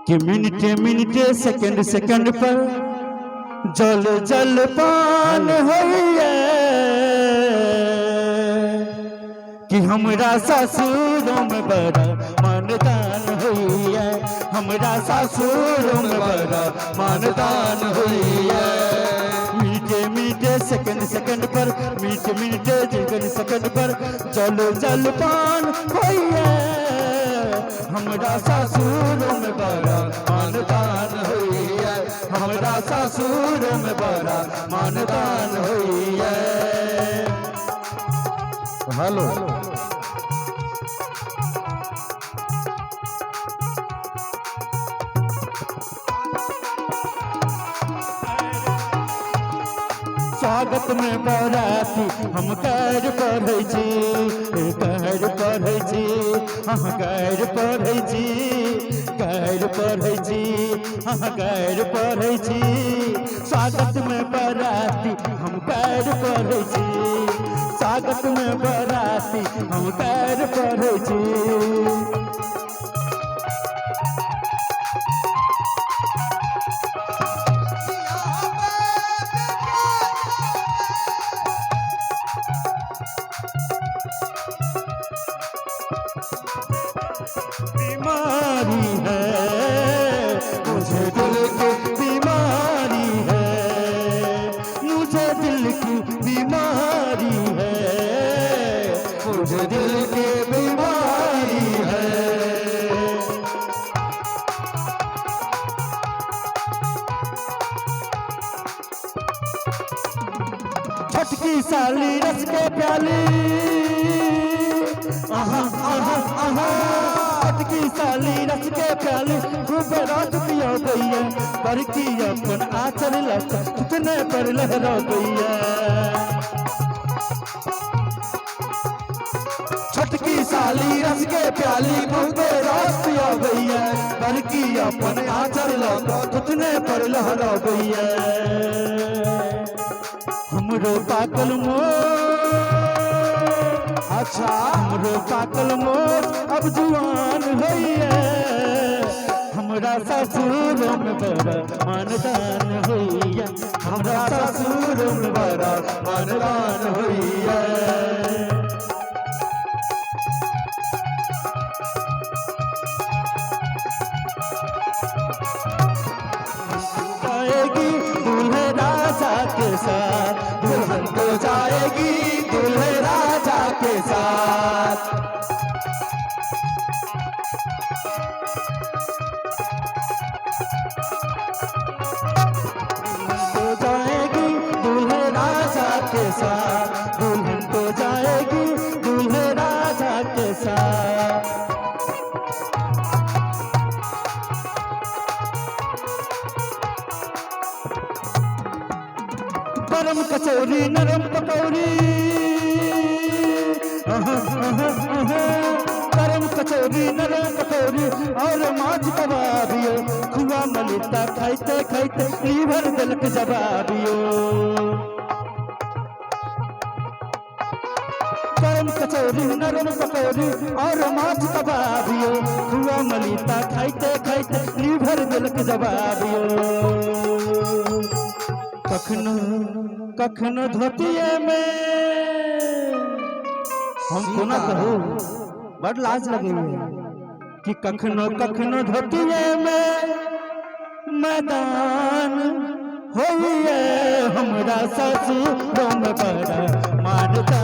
कि मिनटे मिनटे सेकंड सेकंड पर जल जल पान होइए कि हमरा सासुरों में बड़ा मानदान होइए, हमरा सासुरों में बड़ा मानदान होइए। मीठे मीठे सेकंड सेकंड पर, मीठे मीठे सेकंड सेकंड पर जल जल पान होइए, हमरा सासुरों में बड़ा मानदान होइए, हमरा सासुरों में बड़ा मानदान होइए। हेलो स्वागत में बराती हम गैर पढ़ै छी, गैर पढ़ै छी, हम गैर पढ़ै छी, गैर पढ़ै छी, हम गैर पढ़ै छी। स्वागत में बराती हम गैर पढ़ै छी, स्वागत में बराती हम गैर पढ़ै छी। बीमारी है मुझे दिल की बीमारी है, मुझे दिल की बीमारी है, मुझे दिल की बीमारी है। छटकी साली रस के प्याली, आहा आहा आहा, छटकी साली रस के प्याली खूब रात पिया गई है, पर की अपन आचर लग कितने पर लहरा गई है। छटकी साली रस के प्याली खूब रात पिया गई है, पर की अपन आचर लग कितने पर लहरा गई है। हमरो पागल अच्छा हमरो पागल मोर अब जुआन होइए, हमरा ससुरों में बड़ा मानदान होइए, हमरा ससुरों में बड़ा मानदान होइए। जाएगी दूल्हे राजा के साथ, दुल्हन तो जाएगी दूल्हे राजा के साथ। तो जाएगी दूल्हे राजा के साथ, दुल्हन तो जाएगी दूल्हे राजा के साथ। गरम कचौरी नरम पकौड़ी, गरम कचौरी नरम पकौड़ी और माछ कबाबियो, खुआ मलिता खाइते खाइते लीवर दिलक जवाबियो। गरम कचौरी नरम पकौड़ी और माछ कबाबियो, खुआ मलिता खाइते खाइते लीवर दिलक जवाबियो। कखनो कखनो धोतिए में हम कोना कहू, बड़ लाज लगे कि कखनो कखनो धोतिए में मैदान होइए, हमरा ससुरों में बड़ा मानदान